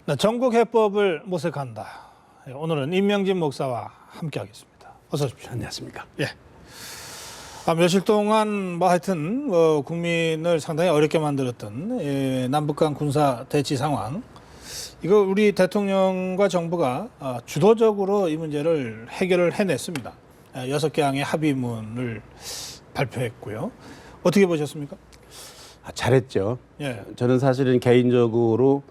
네, 전국 해법을 모색한다. 오늘은 임명진 목사와 함께하겠습니다. 어서 오십시오. 안녕하십니까. 예. 며칠 동안 하여튼 국민을 상당히 어렵게 만들었던 남북 간 군사 대치 상황. 이거 우리 대통령과 정부가 주도적으로 이 문제를 해결을 해냈습니다. 6개항의 합의문을 발표했고요. 어떻게 보셨습니까? 잘했죠. 예. 저는 사실은 개인적으로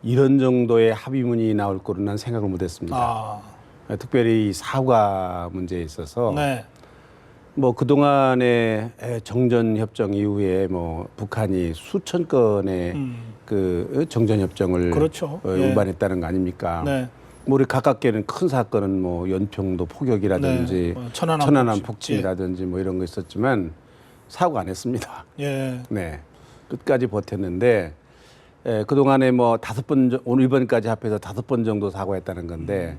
이런 정도의 합의문이 나올 거로 난 생각을 못했습니다. 특별히 사과 문제에 있어서 네. 뭐 그동안의 정전협정 이후에 뭐 북한이 수천 건의 그 정전협정을 그렇죠. 위반했다는 거 아닙니까? 네. 뭐 우리 가깝게는 큰 사건은 뭐 연평도 포격이라든지 네. 천안함 폭침이라든지 뭐 이런 거 있었지만 사과 안 했습니다. 예. 네. 끝까지 버텼는데 그동안에 뭐 5번 오늘 이번까지 합해서 5번 정도 사과했다는 건데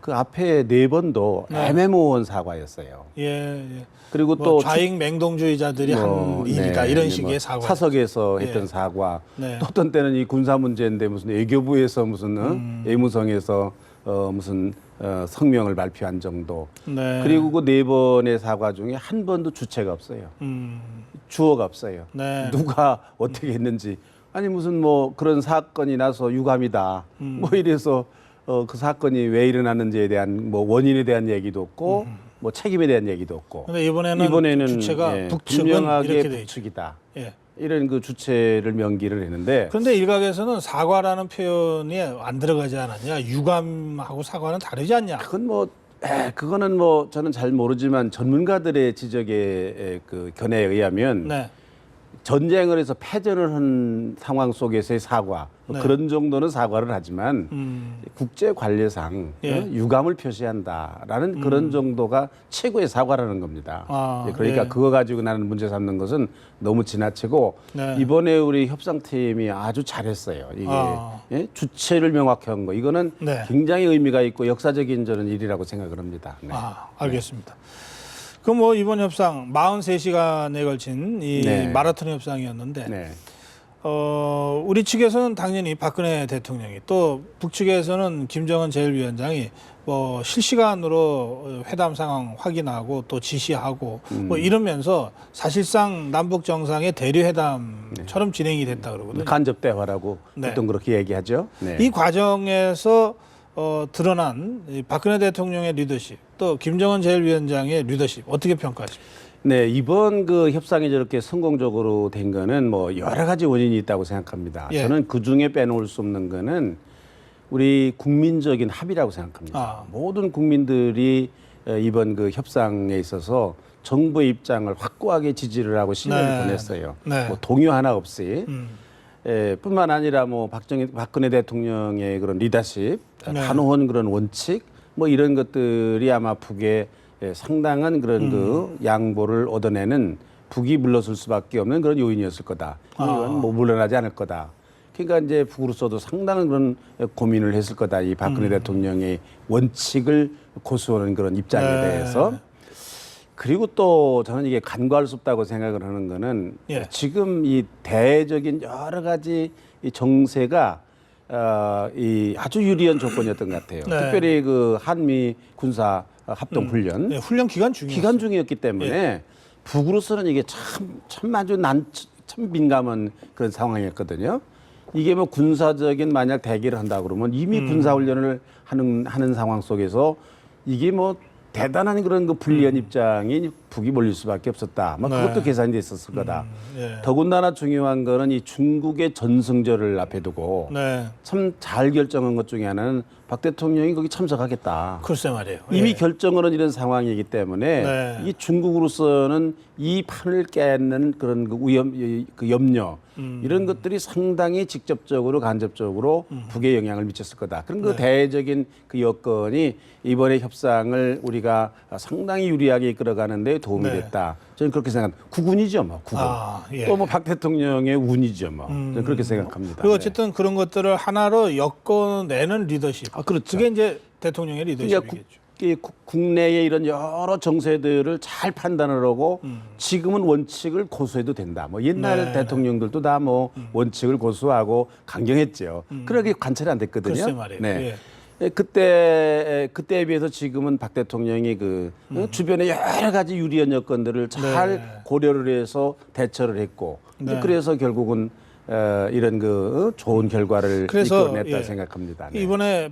그 앞에 4번도 애매모호한 사과였어요. 예. 그리고 뭐 또 좌익 맹동주의자들이 한 일이다 이런 식의 사과. 사석에서 했던 사과. 네. 또 어떤 때는 이 군사 문제인데 무슨 외교부에서 무슨 외무성에서 무슨 성명을 발표한 정도. 네. 그리고 그 4번의 사과 중에 한 번도 주체가 없어요. 주어가 없어요. 네. 누가 어떻게 했는지. 아니 무슨 뭐 그런 사건이 나서 유감이다. 뭐 이래서 그 사건이 왜 일어났는지에 대한 뭐 원인에 대한 얘기도 없고 뭐 책임에 대한 얘기도 없고. 근데 이번에는 주체가 북측은 분명하게 이렇게 돼 있죠. 북측이다. 예. 이런 그 주체를 명기를 했는데. 그런데 일각에서는 사과라는 표현이 안 들어가지 않았냐? 유감하고 사과는 다르지 않냐? 그건 뭐 그거는 뭐 저는 잘 모르지만 전문가들의 지적의 그 견해에 의하면 네. 전쟁을 해서 패전을 한 상황 속에서의 사과 네. 그런 정도는 사과를 하지만 국제 관례상 유감을 표시한다라는 그런 정도가 최고의 사과라는 겁니다. 그러니까 그거 가지고 나는 문제 삼는 것은 너무 지나치고 이번에 우리 협상팀이 아주 잘했어요. 이게 주체를 명확히 한 거 이거는 굉장히 의미가 있고 역사적인 저는 일이라고 생각을 합니다. 네. 알겠습니다. 그럼 뭐 이번 협상 43시간에 걸친 이 마라톤 협상이었는데 우리 측에서는 당연히 박근혜 대통령이 또 북측에서는 김정은 제1위원장이 뭐 실시간으로 회담 상황 확인하고 또 지시하고 뭐 이러면서 사실상 남북 정상의 대리회담처럼 진행이 됐다 그러거든요. 간접 대화라고 보통 그렇게 얘기하죠. 이 과정에서 드러난 이 박근혜 대통령의 리더십, 또 김정은 제1위원장의 리더십 어떻게 평가하십니까? 네, 이번 그 협상이 저렇게 성공적으로 된 거는 뭐 여러 가지 원인이 있다고 생각합니다. 저는 그 중에 빼놓을 수 없는 거는 우리 국민적인 합의라고 생각합니다. 모든 국민들이 이번 그 협상에 있어서 정부의 입장을 확고하게 지지를 하고 신뢰를 보냈어요. 뭐 동요 하나 없이. 뿐만 아니라 뭐 박근혜 대통령의 그런 리더십, 단호한 그런 원칙, 뭐 이런 것들이 아마 북에 상당한 그런 그 양보를 얻어내는 북이 물러설 수밖에 없는 그런 요인이었을 거다. 이건 뭐 물러나지 않을 거다. 그러니까 이제 북으로서도 상당한 그런 고민을 했을 거다. 이 박근혜 대통령의 원칙을 고수하는 그런 입장에 대해서. 그리고 또 저는 이게 간과할 수 없다고 생각을 하는 거는 지금 이 대적인 여러 가지 이 정세가 이 아주 유리한 조건이었던 것 같아요. 특별히 그 한미 군사 합동 훈련, 훈련 기간 중이었기 때문에 북으로서는 이게 참 아주 참 민감한 그런 상황이었거든요. 이게 뭐 군사적인 만약 대기를 한다 그러면 이미 군사 훈련을 하는 상황 속에서 이게 뭐 대단한 그런 그 불리한 입장이 북이 몰릴 수밖에 없었다. 뭐 그것도 계산이 돼 있었을 거다. 더군다나 중요한 거는 이 중국의 전승절을 앞에 두고 참 잘 결정한 것 중에 하나는 박 대통령이 거기 참석하겠다. 글쎄 말이에요. 이미 결정을 한 이런 상황이기 때문에 이 중국으로서는 이 판을 깨는 그런 그 염려 이런 것들이 상당히 직접적으로 간접적으로 북에 영향을 미쳤을 거다. 그런 그 대적인 그 여건이 이번에 협상을 우리가 상당히 유리하게 이끌어가는 데 도움이 됐다. 저는 그렇게 생각합니다. 국운이죠, 뭐. 국운. 또 뭐 박 대통령의 운이죠, 뭐. 저는 그렇게 생각합니다. 그리고 어쨌든 그런 것들을 하나로 엮어내는 리더십. 그렇죠. 그게 이제 대통령의 리더십이겠죠. 국내의 이런 여러 정세들을 잘 판단을 하고 지금은 원칙을 고수해도 된다. 뭐 옛날 네. 대통령들도 다 뭐 원칙을 고수하고 강경했죠. 그렇게 관찰이 안 됐거든요. 글쎄 말이에요. 네. 그때에 비해서 지금은 박 대통령이 주변에 여러 가지 유리한 여건들을 잘 네. 고려를 해서 대처를 했고 네. 그래서 결국은 이런 좋은 결과를 그래서, 이끌어냈다 예. 생각합니다. 네. 이번에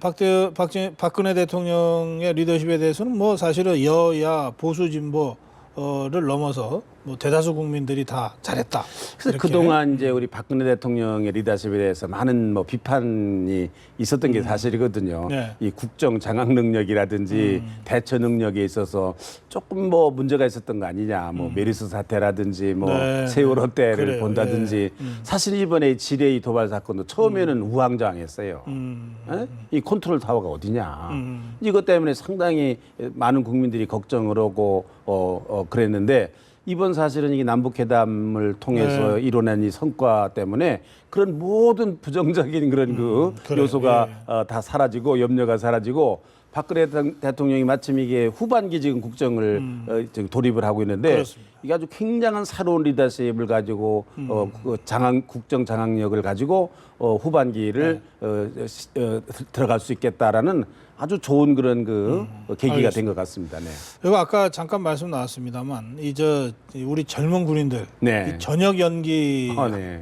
박근혜 대통령의 리더십에 대해서는 뭐 사실은 여야 보수 진보를 넘어서 뭐 대다수 국민들이 다 잘했다. 그래서 이렇게. 그동안 이제 우리 박근혜 대통령의 리더십에 대해서 많은 뭐 비판이 있었던 게 사실이거든요. 네. 이 국정 장악 능력이라든지 대처 능력에 있어서 조금 뭐 문제가 있었던 거 아니냐. 뭐 메르스 사태라든지 뭐 네. 세월호 때를 그래요. 본다든지 사실 이번에 지뢰이 도발 사건도 처음에는 우왕좌왕했어요. 에? 이 컨트롤 타워가 어디냐. 이것 때문에 상당히 많은 국민들이 걱정을 하고 그랬는데 이번 사실은 이게 남북회담을 통해서 네. 이뤄낸 이 성과 때문에 그런 모든 부정적인 그런 그래요. 요소가 예. 다 사라지고 염려가 사라지고 박근혜 대통령이 마침 이게 후반기 지금 국정을 지금 돌입을 하고 있는데 그렇습니다. 이게 아주 굉장한 새로운 리더십을 가지고 국정 장악력을 가지고 후반기를 들어갈 수 있겠다라는 아주 좋은 그런 계기가 된 것 같습니다. 네. 그리고 아까 잠깐 말씀 나왔습니다만 우리 젊은 군인들 네. 이 전역 연기 네.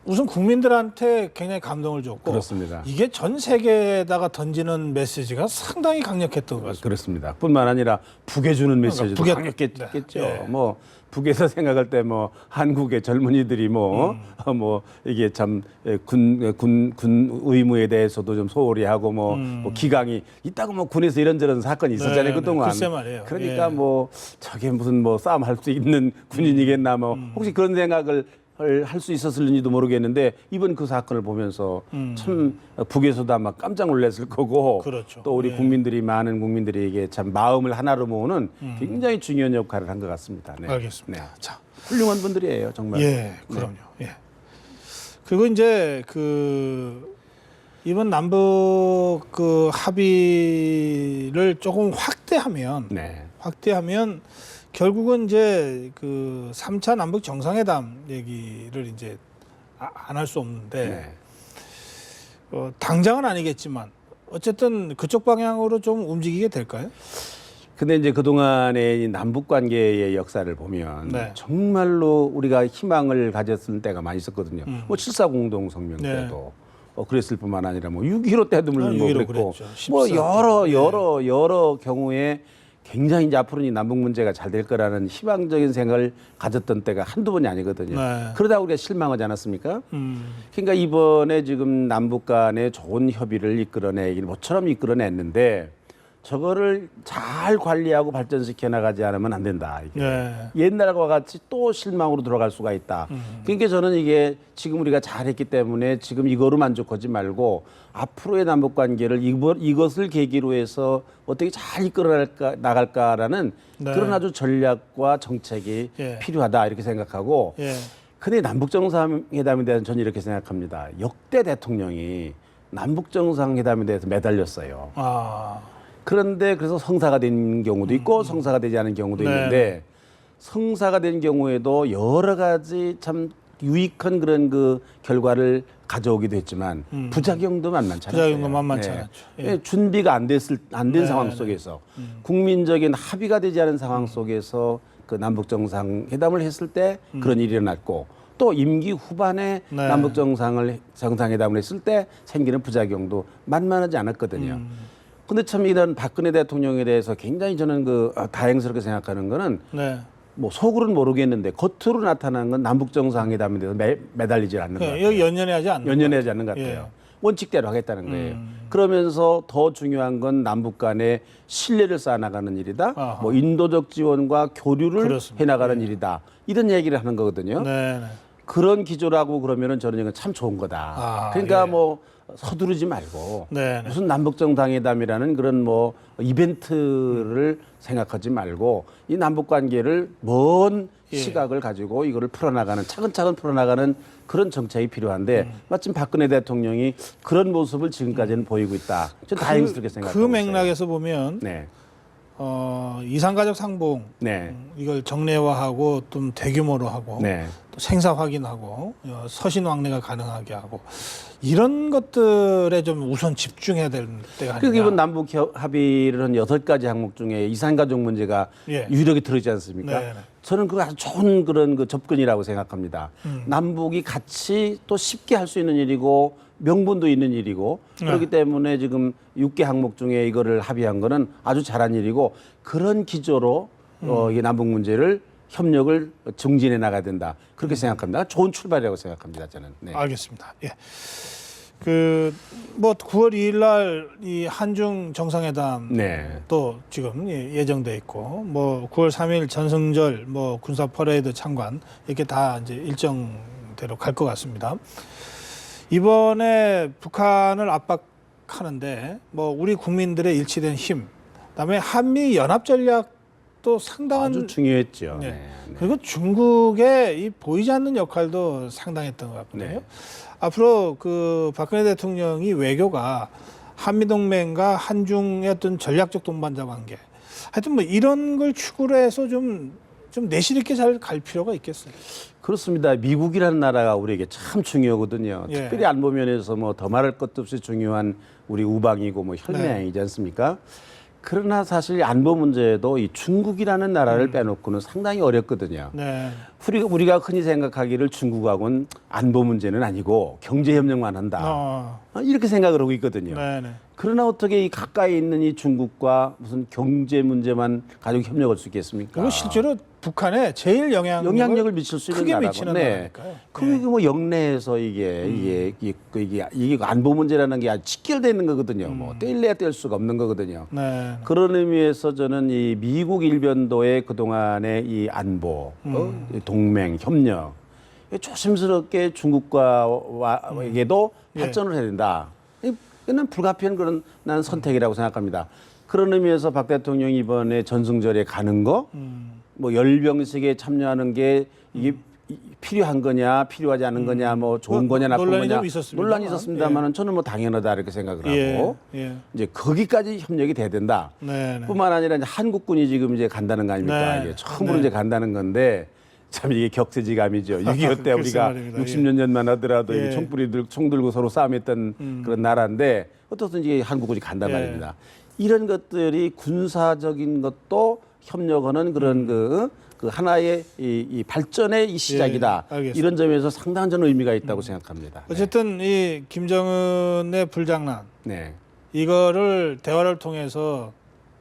우선 국민들한테 굉장히 감동을 줬고 그렇습니다. 이게 전 세계에다가 던지는 메시지가 상당히 강력했던 것 같습니다. 그렇습니다. 뿐만 아니라 북에 주는 메시지도 북에- 강력했겠죠. 네. 뭐 북에서 생각할 때 뭐 한국의 젊은이들이 뭐 이게 참 군 의무에 대해서도 좀 소홀히 하고 뭐 기강이 있다고 뭐 군에서 이런저런 사건이 있었잖아요. 네, 그동안. 글쎄 말이에요. 그러니까 예. 뭐 저게 무슨 뭐 싸움 할 수 있는 군인이겠나 뭐 혹시 그런 생각을 할 수 있었을지도 모르겠는데 이번 그 사건을 보면서 참 북에서도 아마 깜짝 놀랐을 거고 그렇죠. 또 우리 예. 국민들이 많은 국민들에게 참 마음을 하나로 모으는 굉장히 중요한 역할을 한 것 같습니다. 네. 알겠습니다. 네. 자, 훌륭한 분들이에요, 정말. 예, 그럼요. 예. 그리고 이제 이번 남북 합의를 조금 확대하면 네. 결국은 이제 3차 남북 정상회담 얘기를 이제 안 할 수 없는데 네. 당장은 아니겠지만 어쨌든 그쪽 방향으로 좀 움직이게 될까요? 근데 이제 그동안의 이 남북 관계의 역사를 보면 네. 정말로 우리가 희망을 가졌을 때가 많이 있었거든요. 뭐 7.4 공동 성명 네. 때도 그랬을 뿐만 아니라 뭐 6.15 때도 물론 뭐 6.15 그랬고 그랬죠. 뭐 14 여러 경우에 굉장히 이제 앞으로 이 남북 문제가 잘 될 거라는 희망적인 생각을 가졌던 때가 한두 번이 아니거든요. 네. 그러다 우리가 실망하지 않았습니까? 그러니까 이번에 지금 남북 간의 좋은 협의를 이끌어내길 모처럼 이끌어냈는데 저거를 잘 관리하고 발전시켜 나가지 않으면 안 된다. 이게. 네. 옛날과 같이 또 실망으로 들어갈 수가 있다. 그러니까 저는 이게 지금 우리가 잘했기 때문에 지금 이거로 만족하지 말고 앞으로의 남북 관계를 이것을 계기로 해서 어떻게 잘 이끌어 나갈까라는 네. 그런 아주 전략과 정책이 예. 필요하다 이렇게 생각하고 예. 근데 남북 정상회담에 대해서 저는 이렇게 생각합니다. 역대 대통령이 남북 정상회담에 대해서 매달렸어요. 아. 그런데 그래서 성사가 된 경우도 있고 성사가 되지 않은 경우도 네. 있는데 성사가 된 경우에도 여러 가지 참 유익한 그런 결과를 가져오기도 했지만 부작용도 만만치 않았어요. 부작용도 만만치 않았죠. 예. 준비가 안 된 네, 상황 네. 속에서 국민적인 합의가 되지 않은 상황 속에서 그 남북 정상회담을 했을 때 그런 일이 일어났고 또 임기 후반에 네. 남북 정상회담을 했을 때 생기는 부작용도 만만하지 않았거든요. 근데 참 이런 박근혜 대통령에 대해서 굉장히 저는 다행스럽게 생각하는 거는 네. 뭐 속으로는 모르겠는데 겉으로 나타나는 건 남북 정상회담에 대해서 매달리지 않는 것 같아요. 여기 연연해하지 않는 연연하지 않는 것 같아요. 예. 원칙대로 하겠다는 거예요. 그러면서 더 중요한 건 남북 간의 신뢰를 쌓아나가는 일이다. 아하. 뭐 인도적 지원과 교류를 그렇습니다. 해나가는 일이다. 이런 얘기를 하는 거거든요. 네. 네. 그런 기조라고 그러면은 저는 이건 참 좋은 거다. 아, 그러니까 예. 뭐 서두르지 말고 네, 네. 무슨 남북정상회담이라는 그런 뭐 이벤트를 생각하지 말고 이 남북 관계를 먼 예. 시각을 가지고 이거를 풀어나가는 차근차근 풀어나가는 그런 정책이 필요한데 마침 박근혜 대통령이 그런 모습을 지금까지는 보이고 있다. 좀 다행스럽게 생각합니다. 그 맥락에서 보면 네. 이산가족 상봉 네. 이걸 정례화하고 좀 대규모로 하고 네. 또 생사 확인하고 서신 왕래가 가능하게 하고 이런 것들에 좀 우선 집중해야 될 때가 아니냐. 이번 남북 합의를 한 6가지 항목 중에 이산가족 문제가 예. 유력히 들어있지 않습니까? 네네. 저는 그거 아주 좋은 그런 그 접근이라고 생각합니다. 남북이 같이 또 쉽게 할 수 있는 일이고 명분도 있는 일이고 그렇기 때문에 지금 6개 항목 중에 이거를 합의한 거는 아주 잘한 일이고 그런 기조로 이 남북 문제를 협력을 증진해 나가야 된다. 그렇게 생각합니다. 좋은 출발이라고 생각합니다. 저는. 네. 알겠습니다. 예. 뭐 9월 2일 날 이 한중 정상회담 네. 또 지금 예정돼 있고 뭐 9월 3일 전승절 뭐 군사 퍼레이드 참관 이렇게 다 이제 일정대로 갈 것 같습니다. 이번에 북한을 압박하는데 뭐 우리 국민들의 일치된 힘, 그다음에 한미 연합 전략도 상당한 아주 중요했죠. 네. 네. 그리고 중국의 이 보이지 않는 역할도 상당했던 것 같거든요. 네. 앞으로 그 박근혜 대통령이 외교가 한미동맹과 한중의 어떤 전략적 동반자 관계, 하여튼 뭐 이런 걸 추구를 해서 좀 내실 있게 잘 갈 필요가 있겠어요. 그렇습니다. 미국이라는 나라가 우리에게 참 중요하거든요. 예. 특별히 안보 면에서 뭐 더 말할 것도 없이 중요한 우리 우방이고 뭐 혈맹이지 않습니까? 그러나 사실 안보 문제도 이 중국이라는 나라를 빼놓고는 상당히 어렵거든요. 네. 우리가 흔히 생각하기를 중국하고는 안보 문제는 아니고 경제 협력만 한다. 이렇게 생각을 하고 있거든요. 네네. 그러나 어떻게 이 가까이 있는 이 중국과 무슨 경제 문제만 가지고 협력할 수 있겠습니까? 그리고 실제로 북한에 제일 영향력을 미칠 수 있는 크게 나라고. 미치는 네. 나라니까요. 그리고 뭐 영내에서 이게 안보 문제라는 게 아주 직결되어 있는 거거든요. 뭐 뗄래야 뗄 수가 없는 거거든요. 네. 그런 의미에서 저는 이 미국 일변도의 그동안의 이 안보, 동맹, 협력 조심스럽게 중국과에게도 발전을 해야 된다. 이건 불가피한 그런 난 선택이라고 생각합니다. 그런 의미에서 박 대통령이 이번에 전승절에 가는 거, 뭐 열병식에 참여하는 게 이게 필요한 거냐, 필요하지 않은 거냐, 뭐 좋은 거냐, 나쁜 논란이 거냐 좀 있었습니다만. 논란이 있었습니다만은 저는 뭐 당연하다 이렇게 생각을 하고 예. 이제 거기까지 협력이 돼야 된다. 네. 뿐만 아니라 이제 한국군이 지금 이제 간다는 거 아닙니까? 네. 이게 처음으로 네. 이제 간다는 건데 참 이게 격세지감이죠. 6.25 때 우리가 말입니다. 60년 전만 하더라도 예. 이게 총 들고 서로 싸움했던 그런 나라인데 어떻든지 한국군이 간단 예. 말입니다. 이런 것들이 군사적인 것도 협력하는 그런 그 하나의 이 발전의 이 시작이다. 예, 알겠습니다. 이런 점에서 상당한 저는 의미가 있다고 생각합니다. 어쨌든 이 김정은의 불장난 네. 이거를 대화를 통해서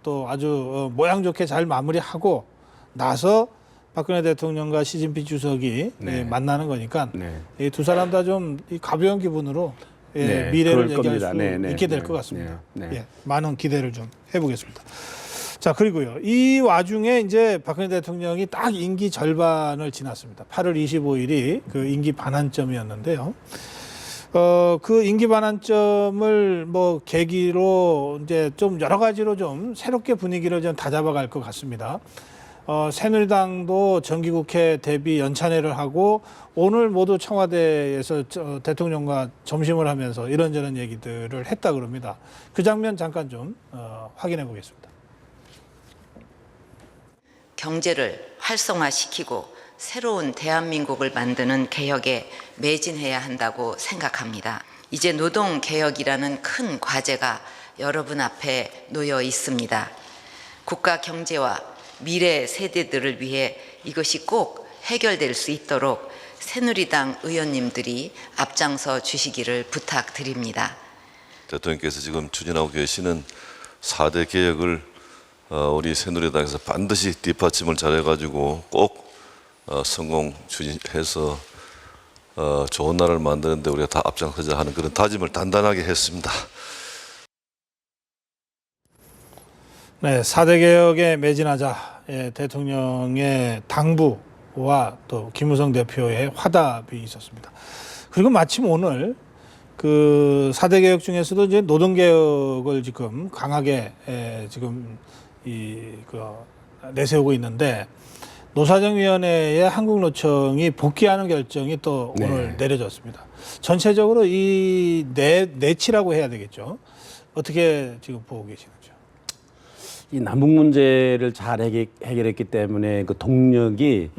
또 아주 모양 좋게 잘 마무리하고 나서 박근혜 대통령과 시진핑 주석이 네. 만나는 거니까 네. 이 두 사람 다 좀 가벼운 기분으로 네, 미래를 그럴 얘기할 겁니다. 수 네, 네, 있게 될 네, 것 같습니다. 네, 네. 예, 많은 기대를 좀 해보겠습니다. 자, 그리고요. 이 와중에 이제 박근혜 대통령이 딱 임기 절반을 지났습니다. 8월 25일이 그 임기 반환점이었는데요. 그 임기 반환점을 뭐 계기로 이제 좀 여러 가지로 좀 새롭게 분위기를 좀 다잡아갈 것 같습니다. 새누리당도 정기국회 대비 연찬회를 하고 오늘 모두 청와대에서 대통령과 점심을 하면서 이런저런 얘기들을 했다 그럽니다. 그 장면 잠깐 좀 확인해 보겠습니다. 경제를 활성화시키고 새로운 대한민국을 만드는 개혁에 매진해야 한다고 생각합니다. 이제 노동개혁이라는 큰 과제가 여러분 앞에 놓여 있습니다. 국가 경제와 미래 세대들을 위해 이것이 꼭 해결될 수 있도록 새누리당 의원님들이 앞장서 주시기를 부탁드립니다. 대통령께서 지금 추진하고 계시는 4대 개혁을 우리 새누리당에서 반드시 뒷받침을 잘해가지고 꼭 성공 추진해서 좋은 나라를 만드는데 우리가 다 앞장서자 하는 그런 다짐을 단단하게 했습니다. 네, 4대 개혁에 매진하자. 예, 대통령의 당부와 또 김무성 대표의 화답이 있었습니다. 그리고 마침 오늘 그 4대 개혁 중에서도 이제 노동 개혁을 지금 강하게 지금 내세우고 있는데 노사정위원회에 한국노총이 복귀하는 결정이 또 네. 오늘 내려졌습니다. 전체적으로 이 내치라고 해야 되겠죠. 어떻게 지금 보고 계시는지요? 이 남북 문제를 잘 해결했기 때문에 그 동력이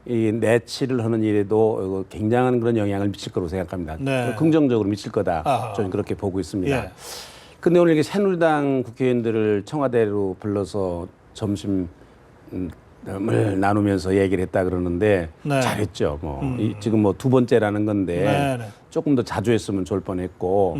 이 내치를 하는 일에도 굉장한 그런 영향을 미칠 거라고 생각합니다. 네. 긍정적으로 미칠 거다. 아하. 저는 그렇게 보고 있습니다. 예. 근데 오늘 이렇게 새누리당 국회의원들을 청와대로 불러서 점심을 나누면서 얘기를 했다 그러는데 네. 잘했죠. 지금 뭐 두 번째라는 건데 네, 네. 조금 더 자주 했으면 좋을 뻔했고.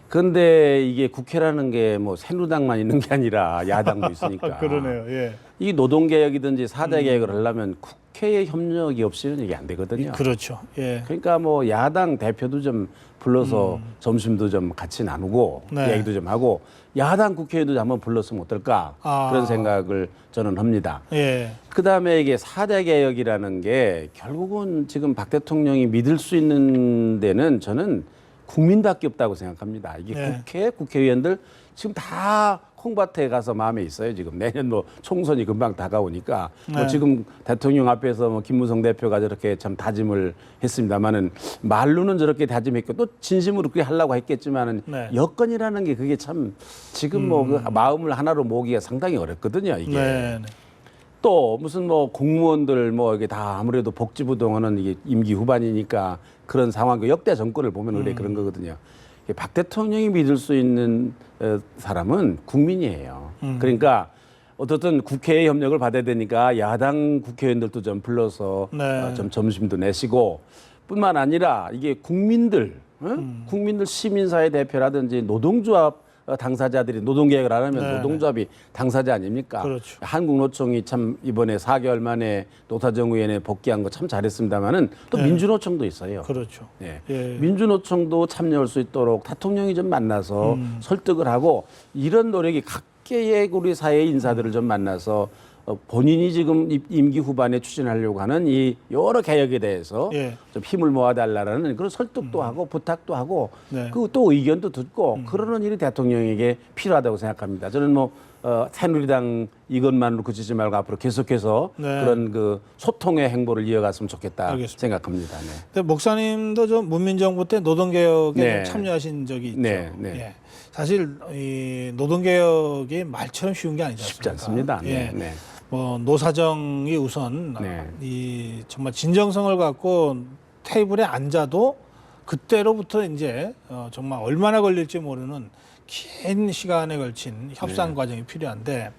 근데 이게 국회라는 게 뭐 새누리당만 있는 게 아니라 야당도 있으니까. 그러네요. 예. 이 노동개혁이든지 4대 개혁을 하려면 국회의 협력이 없이는 이게 안 되거든요. 그렇죠. 예. 그러니까 뭐 야당 대표도 좀 불러서 점심도 좀 같이 나누고 네. 얘기도 좀 하고 야당 국회의원도 한번 불렀으면 어떨까 그런 생각을 저는 합니다. 예. 그다음에 이게 4대 개혁이라는 게 결국은 지금 박 대통령이 믿을 수 있는 데는 저는 국민밖에 없다고 생각합니다. 이게 네. 국회의원들 지금 다 콩밭에 가서 마음에 있어요. 지금 내년 뭐 총선이 금방 다가오니까 뭐 네. 지금 대통령 앞에서 뭐 김무성 대표가 저렇게 참 다짐을 했습니다만은 말로는 저렇게 다짐했고 또 진심으로 그렇게 하려고 했겠지만은 네. 여건이라는 게 그게 참 지금 뭐 그 마음을 하나로 모으기가 상당히 어렵거든요. 이게. 네. 또 무슨 뭐 공무원들 뭐 이게 다 아무래도 복지부동하는 이게 임기 후반이니까 그런 상황, 그 역대 정권을 보면 그래 그런 거거든요. 박 대통령이 믿을 수 있는 사람은 국민이에요. 그러니까 어떻든 국회의 협력을 받아야 되니까 야당 국회의원들도 좀 불러서 네. 좀 점심도 내시고 뿐만 아니라 이게 국민들, 국민들 시민사회 대표라든지 노동조합 당사자들이 노동개혁을 안 하면 네. 노동조합이 당사자 아닙니까? 그렇죠. 한국노총이 참 이번에 4개월 만에 노사정위원회 복귀한 거 참 잘했습니다만은 또 네. 민주노총도 있어요. 그렇죠. 네. 예. 민주노총도 참여할 수 있도록 대통령이 좀 만나서 설득을 하고 이런 노력이 각계의 우리 사회 인사들을 좀 만나서 본인이 지금 임기 후반에 추진하려고 하는 이 여러 개혁에 대해서 예. 좀 힘을 모아달라는 그런 설득도 하고 부탁도 하고 네. 그 또 의견도 듣고 그러는 일이 대통령에게 필요하다고 생각합니다. 저는 뭐 새누리당 이것만으로 그치지 말고 앞으로 계속해서 네. 그런 그 소통의 행보를 이어갔으면 좋겠다 알겠습니다. 생각합니다. 네. 근데 목사님도 좀 문민정부 때 노동개혁에 네. 좀 참여하신 적이 있죠. 네, 네. 예. 사실 이 노동개혁이 말처럼 쉬운 게 아니지 쉽지 않습니까? 않습니다. 네, 예. 네. 뭐 노사정이 우선 네. 이 정말 진정성을 갖고 테이블에 앉아도 그때로부터 이제 정말 얼마나 걸릴지 모르는 긴 시간에 걸친 협상 과정이 필요한데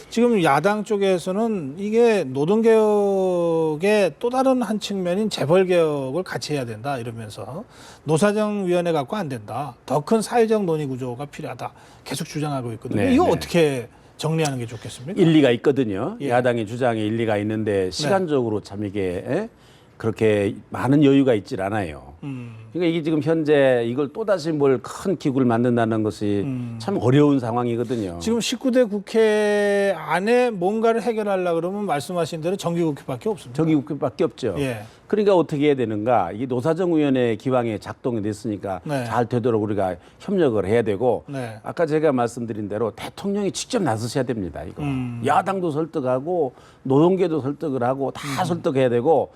지금 야당 쪽에서는 이게 노동개혁의 또 다른 한 측면인 재벌개혁을 같이 해야 된다 이러면서 노사정위원회 갖고 안 된다. 더 큰 사회적 논의 구조가 필요하다. 계속 주장하고 있거든요. 네, 이거 네. 어떻게 정리하는 게 좋겠습니까? 일리가 있거든요. 예. 야당의 주장에 일리가 있는데 시간적으로 참 이게 그렇게 많은 여유가 있질 않아요. 그러니까 이게 지금 현재 이걸 또다시 뭘 큰 기구를 만든다는 것이 참 어려운 상황이거든요. 지금 19대 국회 안에 뭔가를 해결하려고 그러면 말씀하신 대로 정기국회밖에 없습니다. 정기국회밖에 없죠. 예. 그러니까 어떻게 해야 되는가? 이게 노사정위원회 기왕에 작동이 됐으니까 네. 잘 되도록 우리가 협력을 해야 되고 네. 아까 제가 말씀드린 대로 대통령이 직접 나서셔야 됩니다. 이거 야당도 설득하고 노동계도 설득을 하고 다 설득해야 되고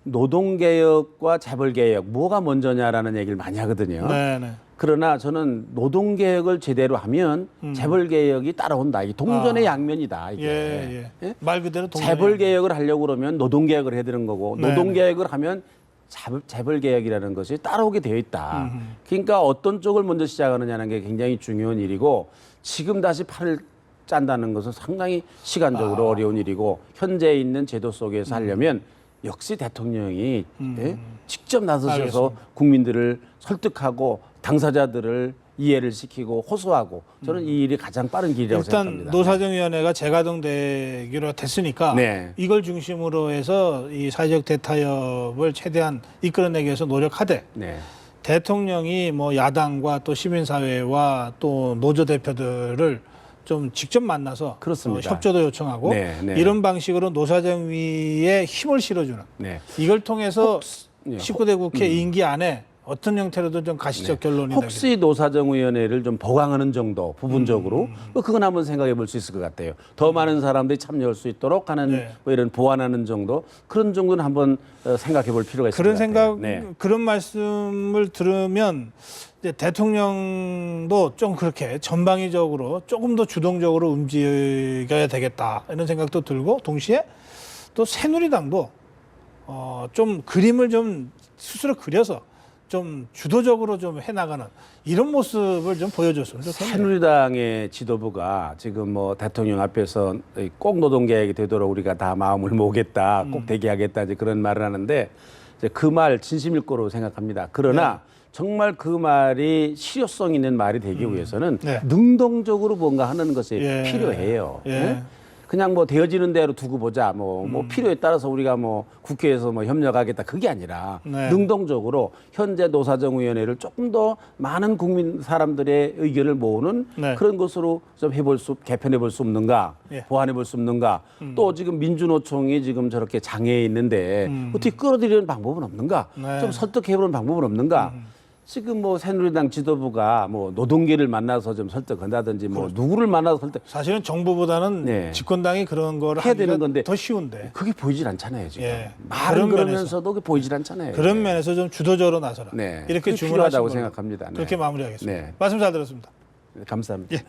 노동개혁과 재벌개혁 뭐가 먼저냐라는 얘기를 많이 하거든요. 네네. 그러나 저는 노동개혁을 제대로 하면 재벌개혁이 따라온다. 이 동전의 양면이다. 이게. 예, 예. 말 그대로 동전의 재벌개혁을 하려고 그러면 노동개혁을 해야 되는 거고 네네. 노동개혁을 하면 재벌개혁이라는 것이 따라오게 되어 있다. 그러니까 어떤 쪽을 먼저 시작하느냐는 게 굉장히 중요한 일이고 지금 다시 팔을 짠다는 것은 상당히 시간적으로 어려운 일이고 현재 있는 제도 속에서 하려면 역시 대통령이 직접 나서셔서 알겠습니다. 국민들을 설득하고 당사자들을 이해를 시키고 호소하고 저는 이 일이 가장 빠른 길이라고 일단 생각합니다. 노사정위원회가 재가동되기로 됐으니까 네. 이걸 중심으로 해서 이 사회적 대타협을 최대한 이끌어내기 위해서 노력하되 네. 대통령이 뭐 야당과 또 시민사회와 또 노조 대표들을 좀 직접 만나서 그렇습니다. 협조도 요청하고 네, 네. 이런 방식으로 노사정위에 힘을 실어주는 네. 이걸 통해서 예, 19대 국회 임기 안에 어떤 형태로든 좀 가시적 결론이 혹시 노사정위원회를 좀 보강하는 정도 부분적으로 뭐 그건 한번 생각해 볼 수 있을 것 같아요. 더 많은 사람들이 참여할 수 있도록 하는 뭐 이런 보완하는 정도 그런 정도는 한번 생각해 볼 필요가 있을 것 그런 같아요. 생각 그런 말씀을 들으면 이제 대통령도 좀 그렇게 전방위적으로 조금 더 주동적으로 움직여야 되겠다 이런 생각도 들고 동시에 또 새누리당도 좀 그림을 좀 스스로 그려서 좀 주도적으로 좀 해나가는 이런 모습을 좀 보여줬으면 좋겠네요. 새누리당의 지도부가 지금 뭐 대통령 앞에서 꼭 노동개혁이 되도록 우리가 다 마음을 모으겠다, 꼭 대기하겠다 이제 그런 말을 하는데 그 말 진심일 거로 생각합니다. 그러나 정말 그 말이 실효성 있는 말이 되기 위해서는 능동적으로 뭔가 하는 것이 필요해요. 그냥 뭐 되어지는 대로 두고 보자. 뭐 필요에 따라서 우리가 뭐 국회에서 뭐 협력하겠다. 그게 아니라 능동적으로 현재 노사정위원회를 조금 더 많은 국민 사람들의 의견을 모으는 그런 것으로 좀 개편해 볼 수 없는가, 보완해 볼 수 없는가. 또 지금 민주노총이 지금 저렇게 장애에 있는데 어떻게 끌어들이는 방법은 없는가? 좀 설득해 보는 방법은 없는가? 지금 뭐 새누리당 지도부가 뭐 노동계를 만나서 좀 설득한다든지 뭐 누구를 만나서 설득. 사실은 정부보다는 집권당이 그런 걸 해야 되는 건데 더 쉬운데 그게 보이질 않잖아요 지금. 말은 그러면서도 그게 보이질 않잖아요. 그런 면에서 좀 주도적으로 나서라. 이렇게 주문하다고 생각합니다. 그렇게 마무리하겠습니다. 말씀 잘 들었습니다. 감사합니다.